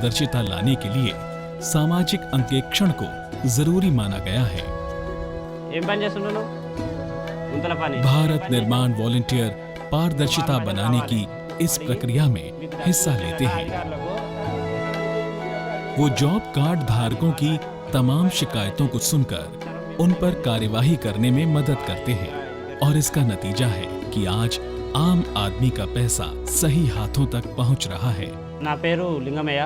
दर्शिता लाने के लिए सामाजिक अंकेक्षण को जरूरी माना गया है। भारत निर्माण वॉलंटियर पारदर्शिता बनाने की इस प्रक्रिया में हिस्सा लेते हैं। वो जॉब कार्ड धारकों की तमाम शिकायतों को सुनकर उन पर कार्यवाही करने में मदद करते हैं और इसका नतीजा है कि आज आम आदमी का पैसा सही हाथों तक पहुंच रहा है। నా పేరు లింగమయ్య,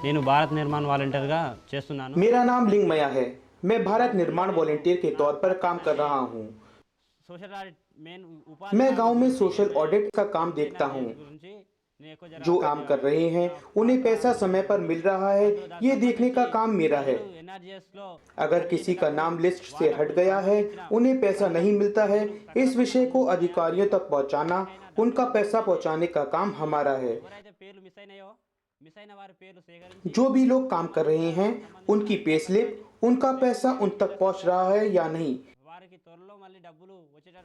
నేను భారత్ నిర్మాణ వాలంటీర్గా చేస్తున్నాను। मेरा नाम लिंगमया है। मैं भारत निर्माण वॉलंटियर के तौर पर काम कर रहा हूँ। मैं गांव में सोशल ऑडिट का काम देखता हूँ। जो काम कर रहे हैं उन्हें पैसा समय पर मिल रहा है, ये देखने का काम मेरा है। अगर किसी का नाम लिस्ट से हट गया है, उन्हें पैसा नहीं मिलता है, इस विषय को अधिकारियों तक पहुंचाना, उनका पैसा पहुंचाने का काम हमारा है। जो भी लोग काम कर रहे हैं उनकी पे स्लिप, उनका पैसा उन तक पहुंच रहा है या नहीं,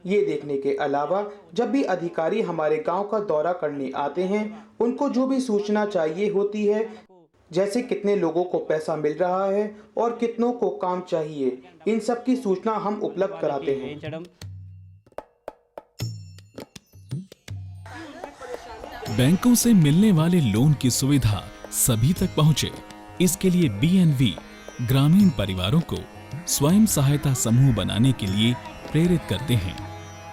ये देखने के अलावा जब भी अधिकारी हमारे गांव का दौरा करने आते हैं, उनको जो भी सूचना चाहिए होती है, जैसे कितने लोगों को पैसा मिल रहा है और कितनों को काम चाहिए, इन सब की सूचना हम उपलब्ध कराते हैं। बैंकों से मिलने वाले लोन की सुविधा सभी तक पहुंचे, इसके लिए बीएनवी ग्रामीण परिवारों को स्वयं सहायता समूह बनाने के लिए प्रेरित करते हैं।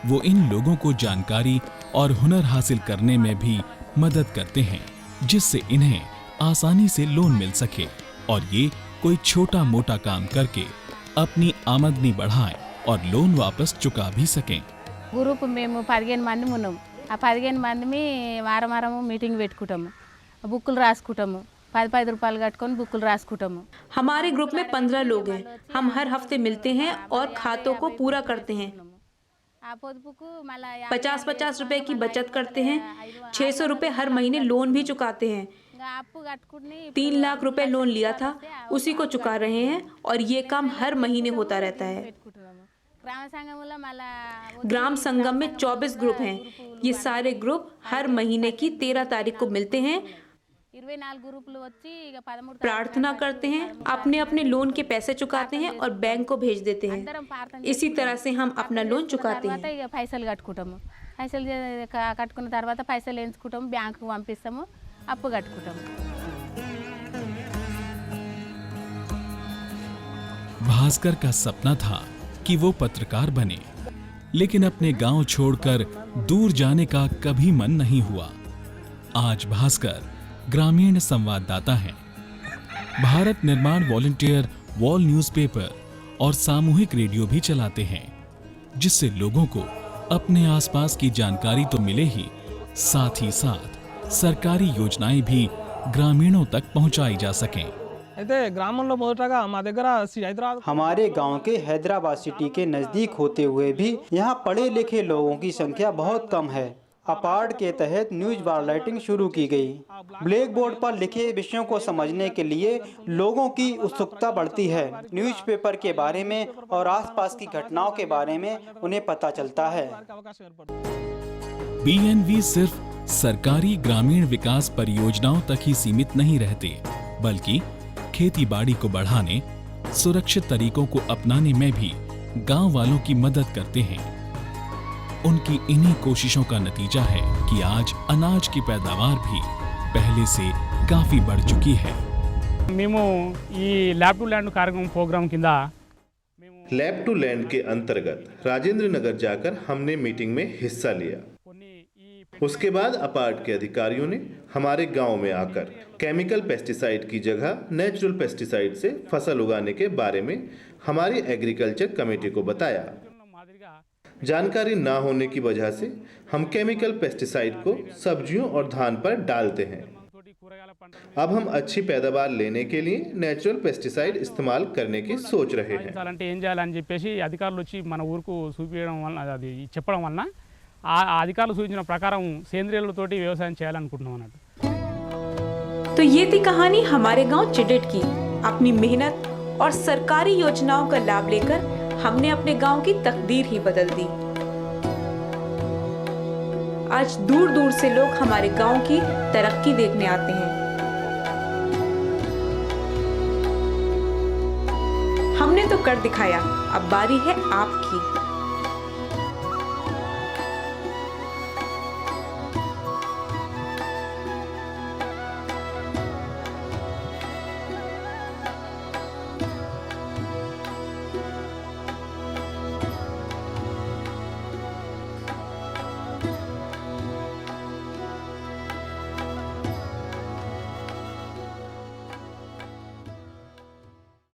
वो इन लोगों को जानकारी और हुनर हासिल करने में भी मदद करते हैं, जिससे इन्हें आसानी से लोन मिल सके और ये कोई छोटा मोटा काम करके अपनी आमदनी बढ़ाएं और लोन वापस चुका भी सकें। గ్రూప్ మేము 15 మంది ఉన్నాం। ఆ 15 మందిమి వారం వారం మీటింగ్ పెట్టుకుంటాము, బుక్కులు రాసుకుంటాము, 10 రూపాయలు కట్టుకొని బుక్కులు రాసుకుంటాము। हमारे ग्रुप में 15 लोग हैं। हम हर हफ्ते मिलते हैं और खातों को पूरा करते हैं। 50-50 रुपए की बचत करते हैं। 600 रुपए हर महीने लोन भी चुकाते हैं। 3 लाख रुपए लोन लिया था, उसी को चुका रहे हैं और ये काम हर महीने होता रहता है। ग्राम संगम में 24 ग्रुप हैं। ये सारे ग्रुप हर महीने की 13 तारीख को मिलते हैं, प्रार्थना करते हैं, अपने अपने लोन के पैसे चुकाते हैं और बैंक को भेज देते हैं। इसी तरह से हम अपना लोन चुकाते हैं। పైసలు కట్టుకుంటాము, పైసలు కట్టుకున్న తర్వాత పైసలు ఎంచుకుంటాము, బ్యాంకుకు పంపిస్తాము, అప్పు కట్టుకుంటాము। भास्कर का सपना था कि वो पत्रकार बने, लेकिन अपने गांव छोड़कर दूर जाने का कभी मन नहीं हुआ। आज भास्कर ग्रामीण संवाददाता हैं। भारत निर्माण वॉलंटियर वॉल न्यूज़पेपर और सामूहिक रेडियो भी चलाते हैं, जिससे लोगों को अपने आसपास की जानकारी तो मिले ही, साथ ही साथ सरकारी योजनाएं भी ग्रामीणों तक पहुंचाई जा सकें। हमारे गांव के हैदराबाद सिटी के नज़दीक होते हुए भी यहाँ पढ़े लिखे लोगों की संख्या बहुत कम है। अपार्ड के तहत न्यूज बार लाइटिंग शुरू की गई। ब्लैक बोर्ड पर लिखे विषयों को समझने के लिए लोगों की उत्सुकता बढ़ती है। न्यूज़पेपर के बारे में और आसपास की घटनाओं के बारे में उन्हें पता चलता है। बीएनवी सिर्फ सरकारी ग्रामीण विकास परियोजनाओं तक ही सीमित नहीं रहते, बल्कि खेती बाड़ी को बढ़ाने, सुरक्षित तरीकों को अपनाने में भी गांव वालों की मदद करते हैं। उनकी इन्हीं कोशिशों का नतीजा है कि आज अनाज की पैदावार भी पहले से काफी बढ़ चुकी है। మేము ఈ ల్యాబ్ టు ల్యాండ్ కార్యక్రమం ప్రోగ్రామ్ కింద लैब टू लैंड के अंतर्गत राजेंद्र नगर जाकर हमने मीटिंग में हिस्सा लिया। उसके बाद अपार्ट के अधिकारियों ने हमारे गांव में आकर केमिकल पेस्टिसाइड की जगह नेचुरल पेस्टिसाइड से फसल उगाने के बारे में हमारी एग्रीकल्चर कमेटी को बताया। जानकारी ना होने की वजह से हम केमिकल पेस्टिसाइड को सब्जियों और धान पर डालते हैं। अब हम अच्छी पैदावार लेने के लिए नेचुरल पेस्टिसाइड इस्तेमाल करने की सोच रहे हैं। ఏం చేయాలని చెప్పేసి అధికారులు వచ్చి మన ఊరుకు చూపించడం వల్ల, అది చెప్పడం వలన ఆ అధికారులు సూచించిన ప్రకారం సేంద్రియాలతోటి వ్యవసాయం చేయాలనుకుంటున్నాం అన్నట్టు। तो ये थी कहानी हमारे गांव चिडेट की। अपनी मेहनत और सरकारी योजनाओं का लाभ लेकर हमने अपने गांव की तकदीर ही बदल दी। आज दूर दूर से लोग हमारे गांव की तरक्की देखने आते हैं। तो कर दिखाया, अब बारी है आपकी।